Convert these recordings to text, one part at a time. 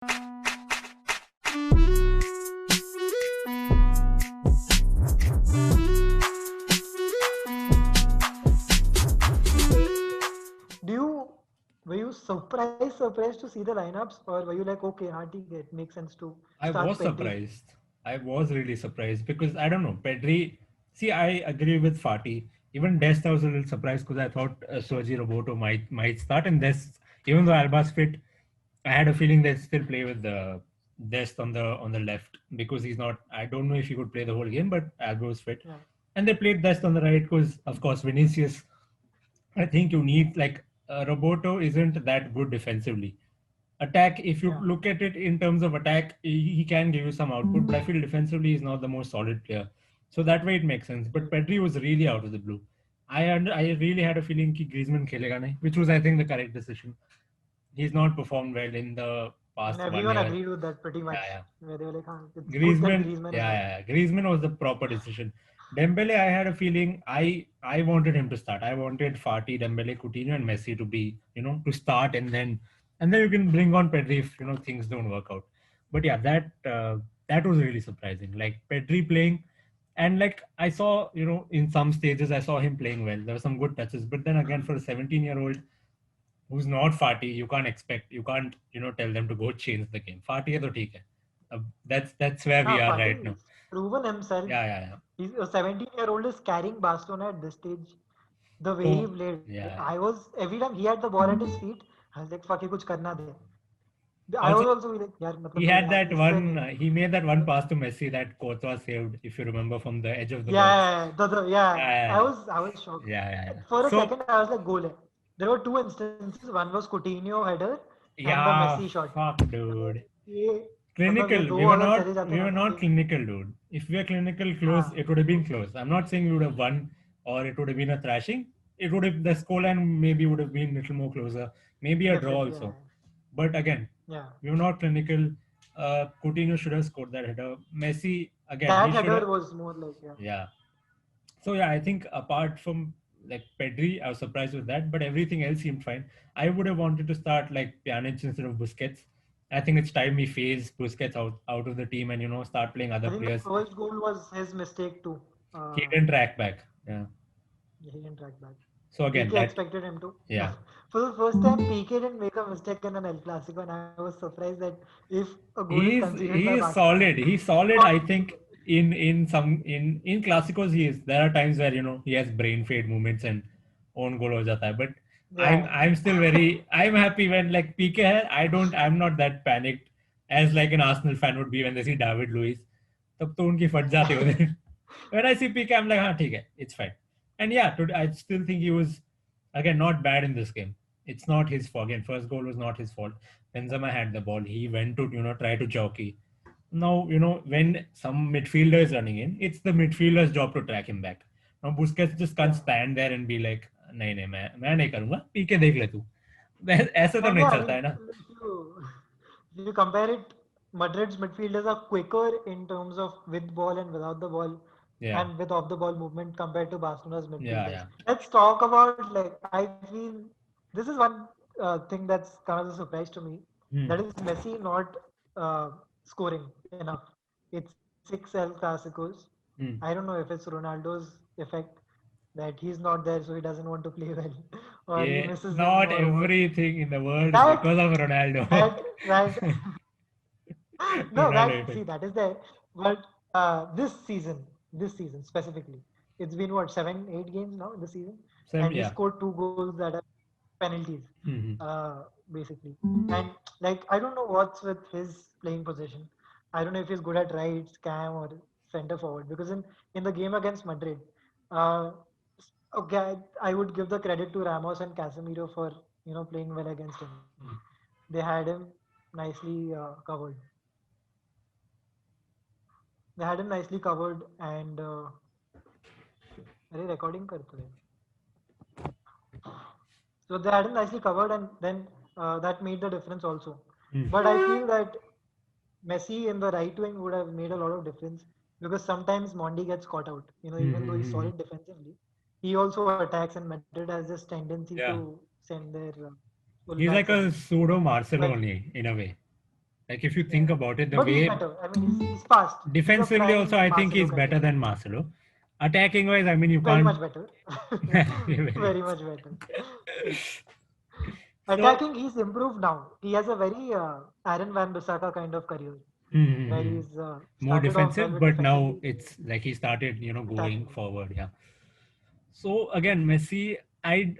Do you were you surprised to see the lineups, or were you like, okay, it makes sense to I start was Pedri? surprised. I was really surprised because I don't know. Pedri, see, I agree with Fati. Even Dest, I was a little surprised because I thought Sergi Roberto might start, and Dest, even though Alba's fit, I had a feeling they'd still play with the Dest on the left because he's not. I don't know if he could play the whole game, but Alba was fit, Yeah, and they played Dest on the right because, of course, Vinicius. I think you need like Roberto isn't that good defensively. Attack, if you yeah. look at it in terms of attack, he can give you some output, but I feel defensively he's not the most solid player. So that way it makes sense. But Mm. Pedri was really out of the blue. I really had a feeling कि Griezmann खेलेगा नहीं, which was I think the correct decision. He's not performed well in the And past one everyone year. agreed with that pretty Yeah, much. yeah. Where they were like, it's good that Griezmann, Griezmann is yeah, out. yeah, yeah. Griezmann was the proper decision. Dembele, I had a feeling I wanted him to start. I wanted Fati, Dembele, Coutinho, and Messi to be to start, and then you can bring on Pedri if things don't work out. But yeah, that was really surprising. Like Pedri playing, and like I saw in some stages I saw him playing well. There were some good touches, but then again for a 17-year-old who's not Fati, you can't tell them to go change the game. Fati hai to theek hai. That's where we Now, are right now. Fatih is proven himself. Yeah, yeah, yeah. He's a 17-year-old is carrying Barcelona at this stage. The way he So played, yeah, I yeah. was every time he had the ball at his feet, I was like, fuck, कुछ करना दे. I was Also, also like, यार मतलब he भाई had यार that इससे one. नहीं. He made that one pass to Messi that Courtois saved, if you remember, from the edge of the box. Yeah. Yeah, I was shocked. yeah, yeah, yeah. For a So second, I was like, goal hai. There were two instances. One was Coutinho header and the yeah, Messi shot. fuck, dude. ये मतलब ये Clinical. दो अगर चले जाते We ना were तो not फिर clinical, dude. If we were clinical close, हाँ it would have been close. I'm not saying we would have won or it would have been a thrashing. It would have the scoreline maybe would have been a little more closer, maybe a draw definitely also. But again, yeah. we were not clinical. Coutinho should have scored that header. Messi again, That he should header have. was more like yeah. Yeah. So yeah, I think apart from like Pedri, I was surprised with that, but everything else seemed fine. I would have wanted to start like Pjanic instead of Busquets. I think it's time we phase Busquets out of the team and start playing I other think the players. first goal was his mistake too. He didn't track back. Yeah. He didn't track back. So again, PK that expected him to. yeah, For the first time, PK didn't make a mistake in an El Clasico, and I was surprised that if a goal is conceded by he is Barcelona, solid. He's solid. I think in Clásicos he is. There are times where he has brain fade moments and own goal ho jata hai. But yeah, I'm still I'm happy when like PK hai. I'm not that panicked as like an Arsenal fan would be when they see David Luiz. तब तो उनकी फट जाती होती. When I see PK, I'm like, हाँ ठीक है, it's fine. And yeah, I still think he was again not bad in this game. It's not his fault. Again, first goal was not his fault. Benzema had the ball. He went to try to jockey. Now when some midfielder is running in, it's the midfielder's job to track him back. Now Busquets just can't yeah. stand there and be like, नहीं नहीं मैं नहीं करूँगा. पीके देख ले तू. ऐसे तो And नहीं yeah, I चलता mean, है ना. if you compare it, Madrid's midfielders are quicker in terms of with ball and without the ball, Yeah, and with off the ball movement compared to Barcelona's yeah, midfielders. yeah. Let's talk about like I feel this is one thing that's kind of a surprise to me. Hmm. That is Messi not scoring enough. It's 6 El Clasicos. Hmm. I don't know if it's Ronaldo's effect that he's not there, so he doesn't want to play well, or he Yeah, misses him, not or what. everything in the world is That because of Ronaldo. that no, Ronaldo that see effect. that is there. But this season specifically, it's been what 7, 8 games now in the season, Same, and he yeah. scored 2 goals that are penalties, Hmm. basically. And like I don't know what's with his playing position. I don't know if he's good at right, cam, or center forward. Because in the game against Madrid, uh, okay, I would give the credit to Ramos and Casemiro for playing well against him. They had him nicely covered. They had him nicely covered, and अरे recording करते हैं. So they had him nicely covered, and then that made the difference also. Hmm. But I feel that Messi in the right wing would have made a lot of difference because sometimes Mondi gets caught out. Even though he's Hmm. solid defensively, he also attacks, and Madrid has this tendency Yeah. to send their He's fullbacks like on a him. pseudo But Marcelo only, in a way. Like if you Yeah. think about it, the But he's way better. I mean, he's fast. He's a defensively also, prime I think Marcelo he's kind better of than player. Marcelo. Attacking wise, I mean, you Very can't. much better. Very Very much better. Yeah. so. Attacking, he's improved now. He has a very Aaron Van Bissaka kind of career, where Mm-hmm. he's More started off well defensive, with but defending, now it's like he started, going attacking. forward. Yeah. So again, Messi, I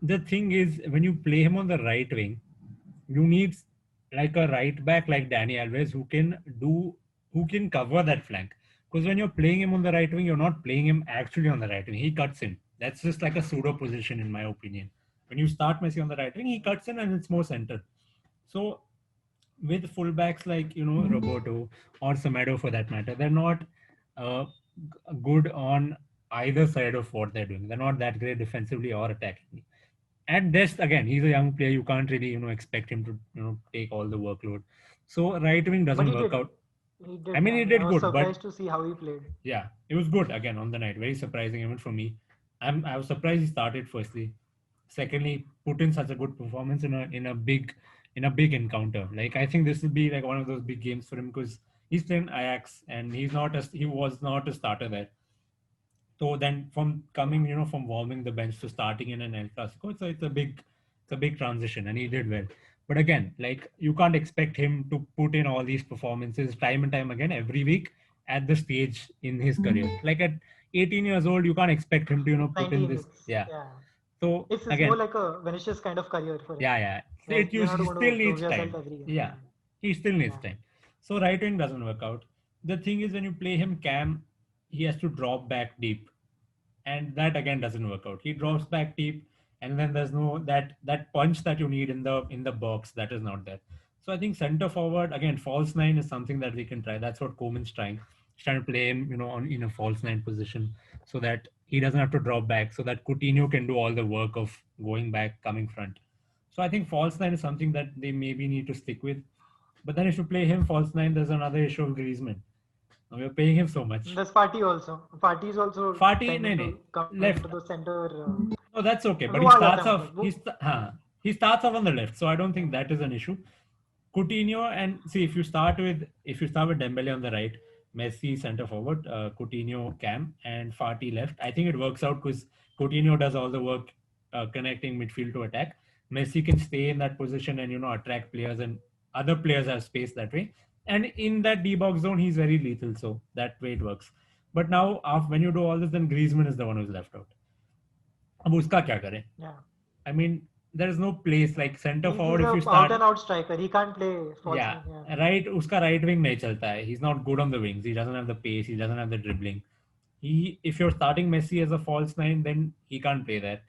the thing is when you play him on the right wing, you need like a right back like Danny Alves who can cover that flank. Because when you're playing him on the right wing, you're not playing him actually on the right wing. He cuts in. That's just like a pseudo position in my opinion. When you start Messi on the right wing, he cuts in and it's more centered. So with fullbacks like Roberto or Semedo for that matter, they're not good on either side of what they're doing. They're not that great defensively or attacking. At best, again, he's a young player. You can't really expect him to take all the workload. So right wing But doesn't he work did. out. He I did. mean, I he mean, I did was good, but surprised to see how he played. yeah, it was good again on the night. Very surprising even for me. I was surprised he started firstly. Secondly, put in such a good performance in a big encounter. Like I think this will be like one of those big games for him because he's playing Ajax and he was not a starter there. So then from Yeah. coming, from warming the bench to starting in an El Clasico, so it's a big transition, and he did well. But again, like you can't expect him to put in all these performances time and time again every week at the stage in his career. Like at 18 years old, you can't expect him to It's put in 19. this. It's Yeah. yeah. So It's more again, like a Vinicius kind of career for him. yeah, yeah. So Like you're not he going still to prove needs yourself time. every game. Yeah, he still needs Yeah. time. So right wing doesn't work out. The thing is when you play him cam, he has to drop back deep, and that again doesn't work out. He drops back deep, and then there's no that punch that you need in the box that is not there. So I think center forward again, false nine is something that we can try. That's what Koeman's trying. He's trying to play him, on in a false nine position so that he doesn't have to drop back, so that Coutinho can do all the work of going back, coming front. So I think false nine is something that they maybe need to stick with. But then if you play him false nine, there's another issue of Griezmann. Now we're paying him so much. There's Party also. Party is also Fati, tending nahi, to nahi, come into the left. center. No, that's okay. But वो आ जाता है मतलब वो he starts off on the left, so I don't think that is an issue. Coutinho and see if you start with Dembele on the right, Messi center forward, Coutinho cam and Fati left. I think it works out because Coutinho does all the work connecting midfield to attack. Messi can stay in that position and attract players and other players have space that way. And in that D box zone, he's very lethal, so that way it works. But now, when you do all this, then Griezmann is the one who's left out. अब उसका क्या करें? yeah. I mean, there is no place like center He's forward if a you out start. and out striker. He can't play false Yeah, nine. Yeah. right. Uska right wing nahi chalta hai. He's not good on the wings. He doesn't have the pace. He doesn't have the dribbling. If you're starting Messi as a false nine, then he can't play there.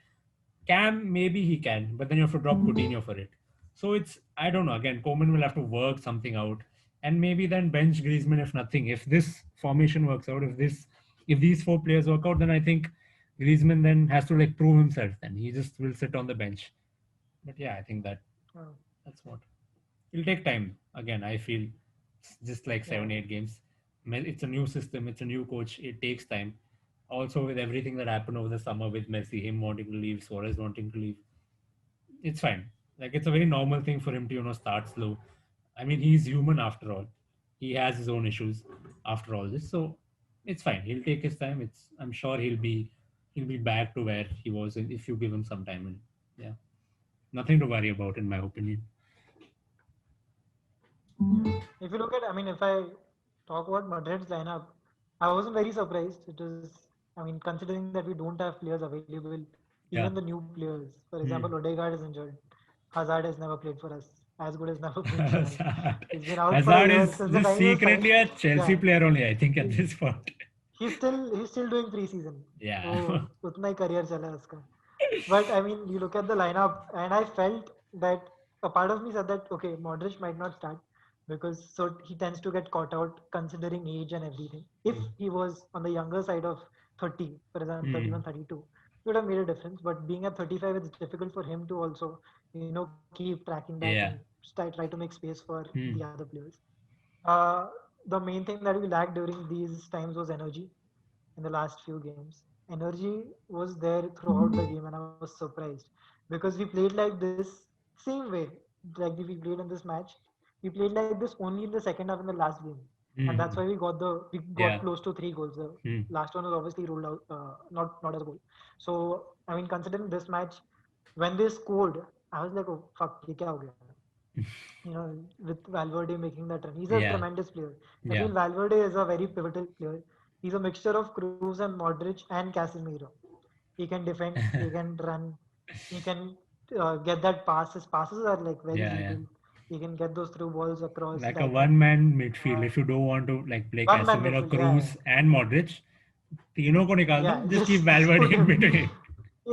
Cam, maybe he can, but then you have to drop Coutinho for it. So I don't know. Again, Koeman will have to work something out, and maybe then bench Griezmann if nothing. If this formation works out, if these four players work out, then I think Griezmann then has to like prove himself. Then he just will sit on the bench. But yeah, I think Oh, that's what it'll take time. Again, I feel it's just like yeah. 7 8 games. It's a new system. It's a new coach. It takes time. Also, with everything that happened over the summer with Messi, him wanting to leave, Suarez wanting to leave, it's fine. Like it's a very normal thing for him to start slow. I mean, he's human after all. He has his own issues after all this, so it's fine. He'll take his time. I'm sure he'll be back to where he was if you give him some time. And yeah, nothing to worry about in my opinion. Yeah. If you look at, I mean, if I talk about Madrid's lineup, I wasn't very surprised. It is, I mean, considering that we don't have players available, even the Yeah. new players. For example, Hmm. Odegaard is injured. Hazard has never played for us. As good as never played for us. Hazard He's been out for a Hazard year is since the just time he was secretly signed. a Chelsea Yeah, player only, I think, at he's this point. he's still doing preseason. वो Yeah. उतना ही career चला है उसका. But I mean, you look at the lineup, and I felt that a part of me said that okay, Modric might not start because so he tends to get caught out considering age and everything. If Hmm. he was on the younger side of 30, for example, Hmm. 31, 32, it would have made a difference. But being at 35, it's difficult for him to also, keep tracking back and Yeah. try to make space for the Hmm. other players. Uh, the main thing that we lacked during these times was energy in the last few games. Energy was there throughout the game, and I was surprised because we played like this same way like we played in this match. We played like this only in the second half in the last game, and that's Hmm. why we got Yeah. close to 3 goals. The Hmm. last one was obviously ruled out, not as a goal. So I mean, considering this match, when they scored, I was like, oh fuck, ये क्या हो गया? You know, with Valverde making that run, he's a Yeah. tremendous player. I Yeah. feel Valverde is a very pivotal player. He's a mixture of Cruz and Modric and Casemiro. He can defend, he can run, he can get that pass. His passes are like very Yeah. Yeah. lethal. He can get those through balls across Like a diagonally. one-man midfield. Uh, If you don't want to like play One man Casemiro, midfield, yeah, Cruz, and Modric, तीनों को निकाल दो. yeah, Just keep just Valverde put in him. between.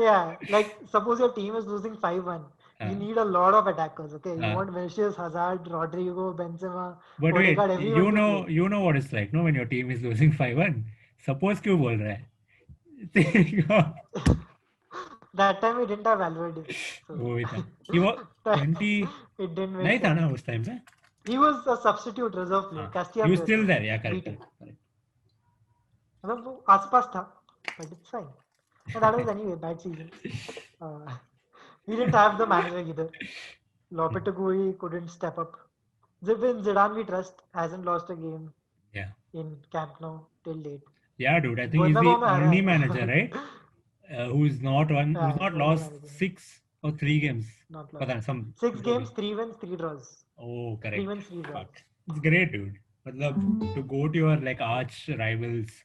Yeah, like suppose your team is losing 5-1. Uh, You need a lot of attackers. Okay, you uh, want Vinicius, Hazard, Rodrigo, Benzema, but wait, Odegaard, everyone to play. you know what it's like, no? When your team is losing 5-1, suppose क्यों बोल रहा है? That time we didn't have Valverde, so वो भी था. He was 20 it didn't make नहीं था sense. ना उस time पे. He was a substitute reserve player, हाँ. Castilla He was player still था, there. Yeah, correct, B-Team. correct, correct. मतलब वो आसपास था, but it's fine. But that was anyway bad season. Uh, we didn't have the manager either. Lopetegui couldn't step up. Even Zidane we trust hasn't lost a game Yeah. in Camp Nou till date. Yeah, dude. I think he's Bernabeu the में हारा only है, manager, right? but Who's yeah, not only lost manager. 6 or 3 games. Not पता lost. नहीं, some 6 games, 3 wins, 3 draws. oh, 3 wins, correct. 3 draws. Fuck. It's great, dude. मतलब to go to your like arch rivals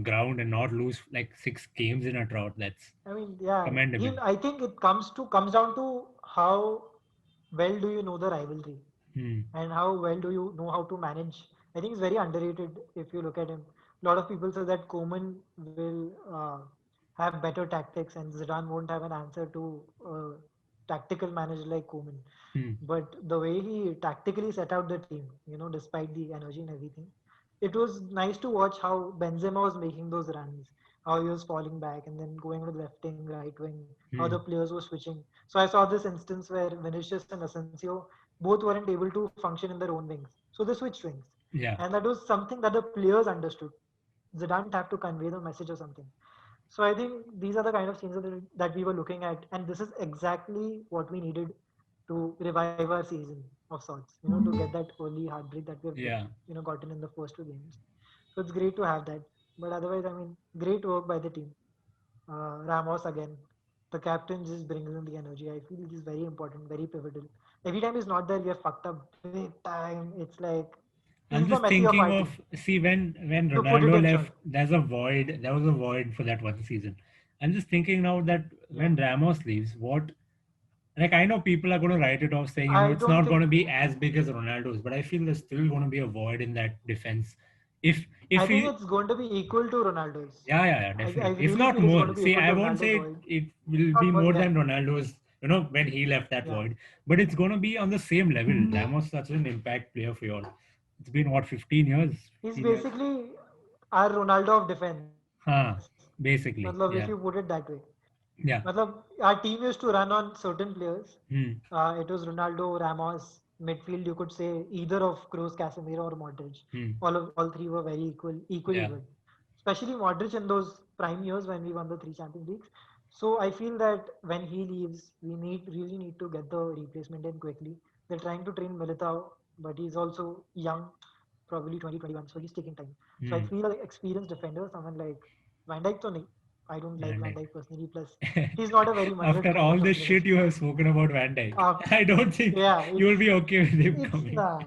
ground and not lose like 6 games in a drought. That's I mean, yeah. commendable. I think it comes down to how well do you know the rivalry Hmm. and how well do you know how to manage. I think it's very underrated if you look at him. A lot of people say that Koeman will have better tactics and Zidane won't have an answer to a tactical manager like Koeman. Hmm. But the way he tactically set out the team, despite the energy and everything, it was nice to watch how Benzema was making those runs, how he was falling back and then going to the left wing, right wing, how Hmm. the players were switching. So I saw this instance where Vinicius and Asensio both weren't able to function in their own wings. So they switched wings. Yeah. And that was something that the players understood. Zidane didn't have to convey the message or something. So I think these are the kind of things that we were looking at, and this is exactly what we needed to revive our season of sorts. To get that early heartbreak that we have Yeah. gotten in the first 2 games. So it's great to have that. But otherwise, I mean, great work by the team. Ramos again, the captain just brings in the energy. I feel he's very important, very pivotal. Every time he's not there, we are fucked up big time. It's like he's I'm the just Messi of our thinking team, of see when to put it Ronaldo in short. left, there's a void. There was a void for that one season. I'm just thinking now that Yeah, when Ramos leaves, what like I know people are going to write it off saying I it's don't not think. going to be as big as Ronaldo's, but I feel there's still going to be a void in that defense. I If think he it's going to be equal to Ronaldo's. yeah, I definitely. If really not feel it's going more. to be See, equal I to won't Ronaldo's say void. it will Not be more, more yeah, than Ronaldo's, when he left that yeah. void, but it's going to be on the same level. Ramos such an impact player for you all. It's been what 15 years, He's 15 years. basically our Ronaldo of defense. Huh, Matlab, if basically. you put Yeah. it that way. Yeah. Matlab, our team used to run on certain players. Hmm. It was Ronaldo, Ramos, midfield. You could say either of Kroos, Casemiro, or Modric. Hmm. All three were very equally Yeah. good. Especially Modric in those prime years when we won the 3 Champions Leagues. So I feel that when he leaves, we really need to get the replacement in quickly. They're trying to train Militao, but he's also young, probably 2021, so he's taking time. So I Hmm. feel like experienced defender, someone like Van Dijk, to nahi. I don't like Van Van Dijk. Dijk personally. Plus, he's not a very Madrid After kind all of a the player. shit you have spoken about Van Dijk, Uh, I don't think yeah, you will be okay with him it's coming. nah.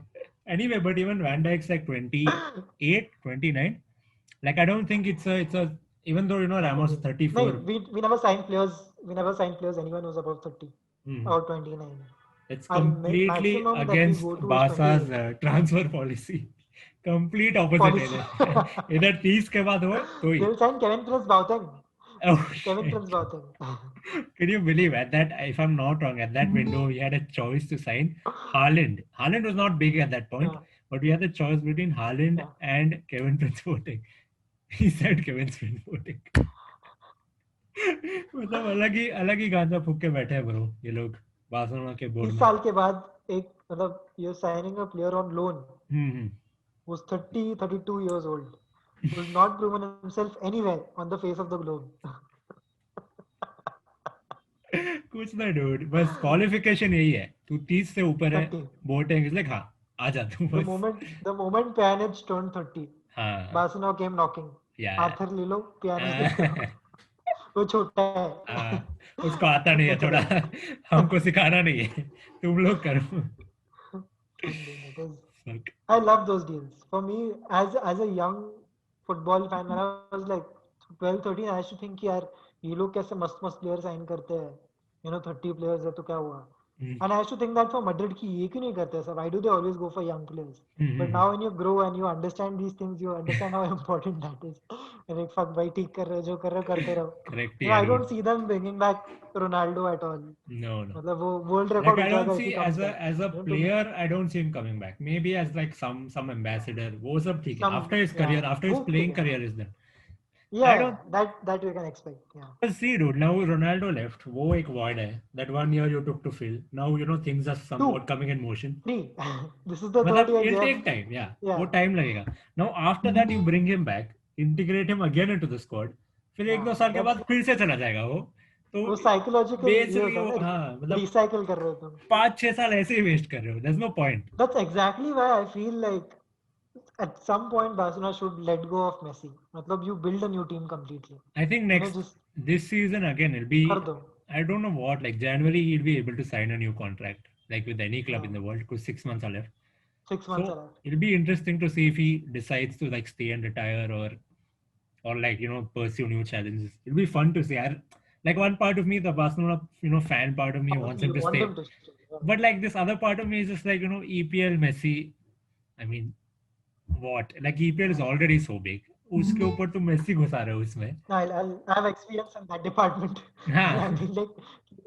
Anyway, but even Van Dijk's like 28, 29. Like I don't think it's a even though Ramos is Again, no, 34. we never signed players. We never signed players. Anyone who's above 30 Hmm. or 29. It's Our completely maximum that we against go to is Barca's 28 transfer policy. Complete opposite policy. है इधर 30 के बाद हो तो ही They'll sign Kevin Prince Boateng. oh Kevin shit. Prince Boateng. Can you believe at that, if I'm not wrong, at that window, we had a choice to sign Haaland. Haaland was not big at that point, Yeah, but we had the choice between Haaland yeah. and Kevin Prince Boateng. He said Kevin Prince Boateng. मतलब अलग ही गांजा फूक के बैठे हैं bro ये लोग Barcelona के बोर्ड 30 में साल के बाद एक मतलब you're signing a player on loan hmm who's 30, 32 years old, who's not proven himself anywhere on the face of the globe. कुछ ना dude, बस qualification यही है. तू 30 से ऊपर है. 30. Boateng is like हाँ आजा तू The बस. moment Pjanic turned 30, हाँ. Barcelona came knocking. Yeah. Arthur ले लो, Pjanic ले लो. वो छोटा है. उसको आता नहीं है थोड़ा. हमको सिखाना नहीं है. तुम लोग करो. Fuck. I love those deals. For me, as a young football fan, when I was like 12, 13, I used to think यार ये लोग कैसे मस्त मस्त प्लेयर साइन करते हैं. 30 players है तो क्या हुआ? And I used to think that for Madrid कि ये क्यों नहीं करते ऐसा? Why do they always go for young players? But now when you grow and you understand these things, you understand how important that is. And like fuck भाई ठीक कर रहे हो जो कर रहे हो करते रहो. Correct. I don't see them bringing back Ronaldo at all. No. मतलब वो world Like record I हो don't जाएगा see if he comes back. as a player, I don't see him coming back. Maybe as like some ambassador. वो सब ठीक है. After his career, after his playing career is done. Yeah, that we can expect. Yeah. But see, dude, now Ronaldo left. वो एक void है. That 1 year you took to fill. Now things are somewhat coming in motion. 3. This is the मतलब third year. it'll take time. Yeah. Yeah. वो time लगेगा. Now after that you bring him back, integrate him again into the squad. फिर 1-2 साल के बाद फिर से चला जाएगा वो. तो वो साइकोलॉजिकल मतलब रिसाइकल कर रहे हो तुम. 5-6 साल ऐसे ही वेस्ट कर रहे हो. There's no point. That's exactly why I feel like at some point Barcelona should let go of Messi. मतलब you build a new team completely. I think this season again it'll be. I don't know what, like January he'll be able to sign a new contract like with any club in the world because 6 months are left. 6 months are left. It'll be interesting to see if he decides to like stay and retire or like pursue new challenges. It'll be fun to see. Like one part of me, the Barcelona fan part of me wants him to stay. But like this other part of me is just like EPL Messi. I mean, what? Like EPL is already so big. उसके ऊपर तो Messi घुसा रहे हो इसमें. I have experience in that department. I mean, like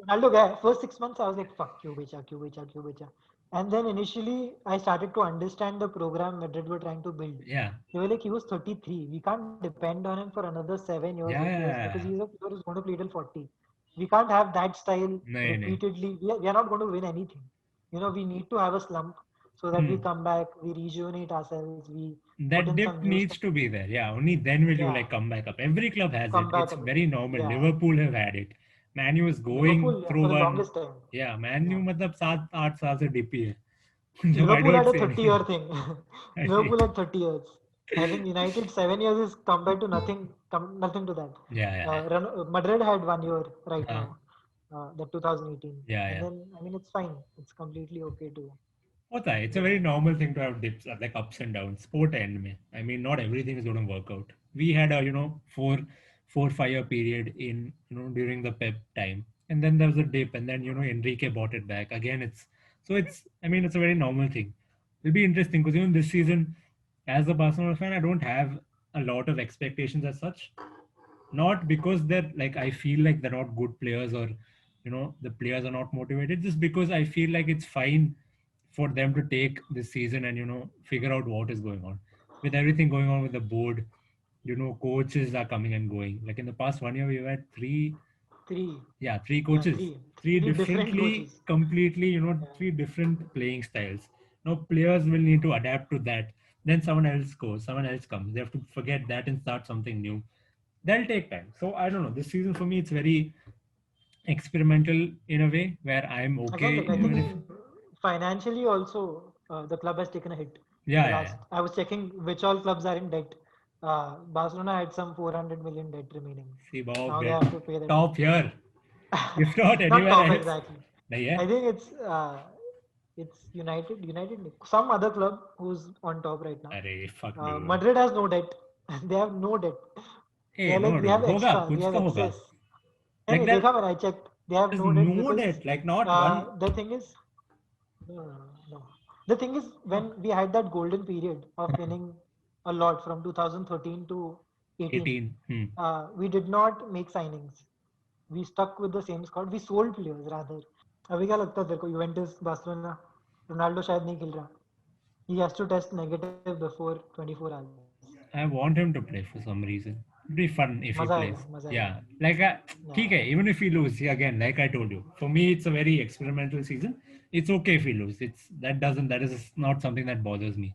Ronaldo guy, first 6 months I was like fuck क्यों बेचा. And then initially I started to understand the program Madrid were trying to build. Yeah. They were like he was 33. We can't depend on him for another 7 years. Yeah. Because he's a player who's going to play till 40. We can't have that style repeatedly. We are not going to win anything. We need to have a slump. So that we come back, we rejuvenate ourselves, that dip needs to be there. Yeah, only then will you like come back up. Every club has it. It's very normal. Yeah. Liverpool have had it. Man U is going through for the one. Longest time. Yeah, Man U मतलब 7-8 साल से DP है. Liverpool had a 30-year thing. Liverpool had 30 years. I think United 7 years is compared to nothing to that. Yeah. Madrid had 1 year right now. The 2018. Yeah. And then I mean it's fine. It's completely okay to. It's a very normal thing to have dips, like ups and downs. Sport end mein. I mean, not everything is going to work out. We had a 4-5 year period in during the Pep time, and then there was a dip, and then Enrique bought it back again. It's a very normal thing. It'll be interesting because this season, as a Barcelona fan, I don't have a lot of expectations as such. Not because they're like I feel like they're not good players or the players are not motivated. Just because I feel like it's fine for them to take this season and figure out what is going on with everything going on with the board. Coaches are coming and going. Like in the past 1 year, we've had three coaches, three differently, completely, three different playing styles. Now players will need to adapt to that. Then someone else goes, someone else comes. They have to forget that and start something new. That'll take time. So I don't know. This season for me, it's very experimental in a way where I'm okay. I think financially also the club has taken a hit. I was checking which all clubs are in debt. Barcelona had some 400 million debt remaining. See, Bob, now they have to pay that. Top here. If not anywhere not top else. Exactly. Yeah. I think it's United. Some other club who's on top right now. Array, fuck Madrid has no debt. They have no debt. Hey, we have extra. We have excess. Like that, when I checked, they have no debt. Like not one. The thing is, no. The thing is, when we had that golden period of winning a lot from 2013 to 18, we did not make signings. We stuck with the same squad. We sold players rather. अभी क्या लगता है तेरे को Juventus, Barcelona, Ronaldo शायद नहीं खेल रहा. He has to test negative before 24 hours. I want him to play for some reason. It'd be fun if he plays. Yeah, like okay, even if we lose, again, like I told you, for me it's a very experimental season. It's okay if we lose. That is not something that bothers me.